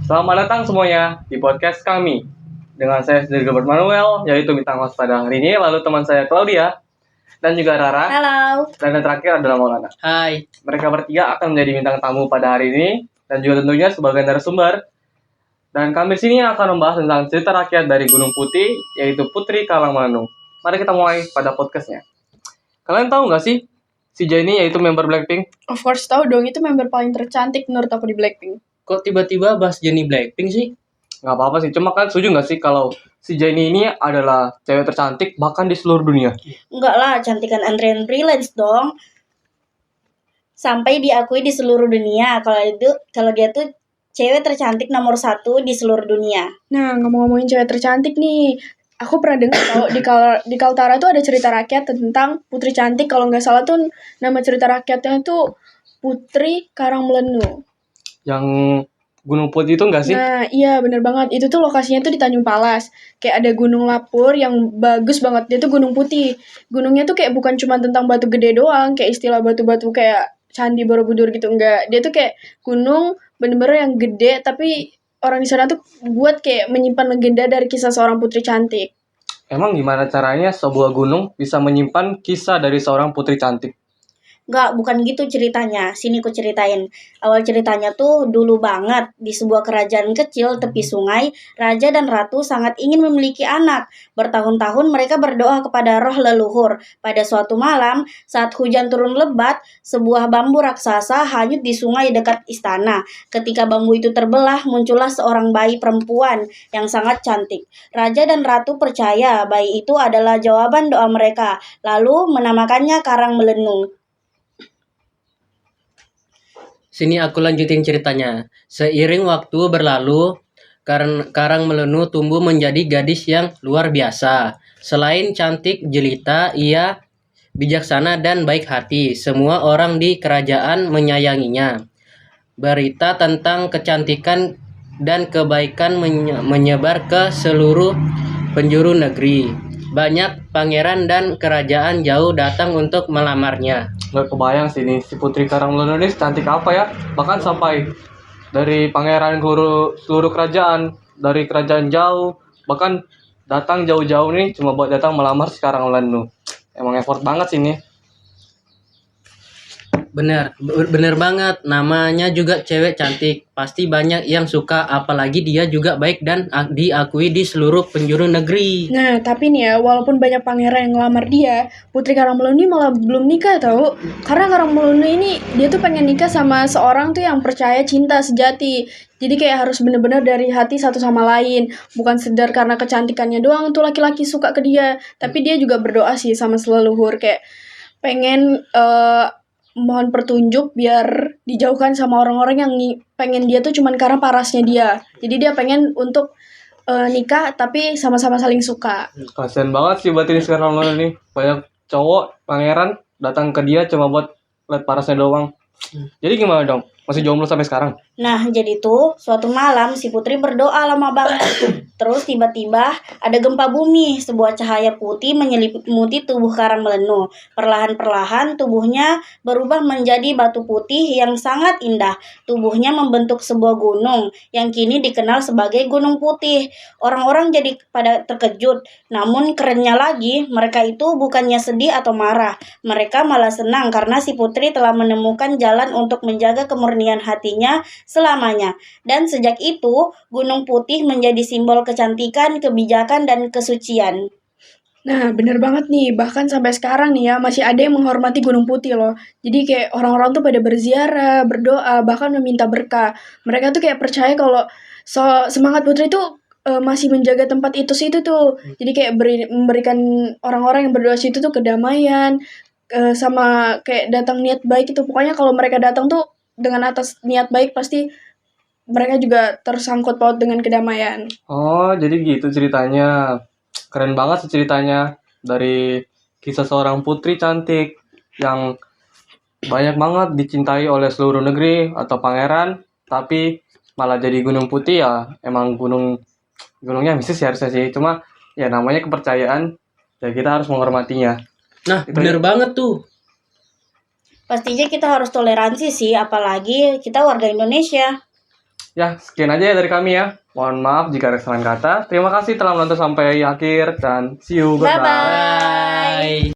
Selamat datang semuanya di podcast kami. Dengan saya sendiri Gilbert Manuel, yaitu bintang host pada hari ini. Lalu teman saya Claudia dan juga Rara. Halo. Dan yang terakhir adalah Maulana. Hai. Mereka bertiga akan menjadi bintang tamu pada hari ini dan juga tentunya sebagai narasumber. Dan kami sini akan membahas tentang cerita rakyat dari Gunung Putih, yaitu Putri Karangmelenu. Mari kita mulai pada podcastnya. Kalian tahu nggak sih si Jennie yaitu member Blackpink? Of course tahu dong, itu member paling tercantik menurut aku di Blackpink. Kok tiba-tiba bahas Jennie Blackpink sih? Nggak apa-apa sih, cuma kan setuju nggak sih kalau si Jennie ini adalah cewek tercantik bahkan di seluruh dunia? Enggak lah, cantikan Andrean Freelance dong. Sampai diakui di seluruh dunia kalau dia tuh cewek tercantik nomor 1 di seluruh dunia. Nah, ngomong-ngomongin cewek tercantik nih, aku pernah dengar kalau di Kaltara tuh ada cerita rakyat tentang putri cantik. Kalau nggak salah tuh nama cerita rakyatnya tuh Putri Karangmelenu. Yang Gunung Putih itu nggak sih? Nah, iya bener banget. Itu tuh lokasinya tuh di Tanjung Palas. Kayak ada Gunung Lapur yang bagus banget. Dia tuh Gunung Putih. Gunungnya tuh kayak bukan cuma tentang batu gede doang, kayak istilah batu-batu kayak Candi Borobudur gitu, enggak. Dia tuh kayak gunung bener-bener yang gede, tapi orang di sana tuh buat kayak menyimpan legenda dari kisah seorang putri cantik. Emang gimana caranya sebuah gunung bisa menyimpan kisah dari seorang putri cantik? Enggak, bukan gitu ceritanya. Sini ku ceritain. Awal ceritanya tuh dulu banget. Di sebuah kerajaan kecil tepi sungai, raja dan ratu sangat ingin memiliki anak. Bertahun-tahun mereka berdoa kepada roh leluhur. Pada suatu malam, saat hujan turun lebat, sebuah bambu raksasa hanyut di sungai dekat istana. Ketika bambu itu terbelah, muncullah seorang bayi perempuan yang sangat cantik. Raja dan ratu percaya bayi itu adalah jawaban doa mereka, lalu menamakannya Karangmelenu. Sini aku lanjutin ceritanya. Seiring waktu berlalu, Karangmelenu tumbuh menjadi gadis yang luar biasa. Selain cantik jelita, ia bijaksana dan baik hati. Semua orang di kerajaan menyayanginya. Berita tentang kecantikan dan kebaikan menyebar ke seluruh penjuru negeri. Banyak pangeran dan kerajaan jauh datang untuk melamarnya. Nggak kebayang sih nih, si Putri Karangmelenu ini cantik apa ya? Bahkan sampai dari pangeran seluruh kerajaan, dari kerajaan jauh, bahkan datang jauh-jauh nih cuma buat datang melamar si Karangmelenu. Emang effort banget sih nih. Bener banget, namanya juga cewek cantik. Pasti banyak yang suka, apalagi dia juga baik dan diakui di seluruh penjuru negeri. Nah, tapi nih ya, walaupun banyak pangeran yang ngelamar dia, Putri Karangmelenu ini malah belum nikah tau. Karena Karangmelenu ini, dia tuh pengen nikah sama seorang tuh yang percaya cinta sejati. Jadi kayak harus bener-bener dari hati satu sama lain. Bukan sekedar karena kecantikannya doang tuh laki-laki suka ke dia. Tapi dia juga berdoa sih sama seleluhur. Kayak pengen mohon petunjuk biar dijauhkan sama orang-orang yang pengen dia tuh cuman karena parasnya dia. Jadi dia pengen untuk nikah tapi sama-sama saling suka. Kasian banget sih buat ini sekarang nih. Banyak cowok, pangeran datang ke dia cuma buat lihat parasnya doang. Jadi gimana dong? Masih jomblo sampai sekarang? Nah, jadi tuh suatu malam si Putri berdoa lama banget. Terus tiba-tiba ada gempa bumi. Sebuah cahaya putih menyelimuti tubuh Karangmelenu. Perlahan-perlahan tubuhnya berubah menjadi batu putih yang sangat indah. Tubuhnya membentuk sebuah gunung yang kini dikenal sebagai Gunung Putih. Orang-orang jadi pada terkejut. Namun kerennya lagi, mereka itu bukannya sedih atau marah. Mereka malah senang karena si Putri telah menemukan jalan untuk menjaga kemurnian hatinya selamanya. Dan sejak itu, Gunung Putih menjadi simbol kecantikan, kebijakan, dan kesucian. Nah, bener banget nih. Bahkan sampai sekarang nih ya, masih ada yang menghormati Gunung Putih loh. Jadi kayak orang-orang tuh pada berziarah, berdoa, bahkan meminta berkah. Mereka tuh kayak percaya kalau semangat Putri tuh masih menjaga tempat itu situ tuh. Jadi kayak memberikan orang-orang yang berdoa situ tuh kedamaian, sama kayak datang niat baik itu. Pokoknya kalau mereka datang tuh dengan atas niat baik pasti mereka juga tersangkut paut dengan kedamaian. Oh, jadi gitu ceritanya. Keren banget sih ceritanya. Dari kisah seorang putri cantik yang banyak banget dicintai oleh seluruh negeri atau pangeran, tapi malah jadi Gunung Putih ya. Emang gunungnya mistis sih harusnya sih. Cuma ya namanya kepercayaan, ya kita harus menghormatinya. Nah, Itu bener banget tuh. Pastinya kita harus toleransi sih, apalagi kita warga Indonesia. Ya, sekian aja ya dari kami ya. Mohon maaf jika ada kesalahan kata. Terima kasih telah menonton sampai akhir dan see you. Bye-bye. Bye-bye. Bye.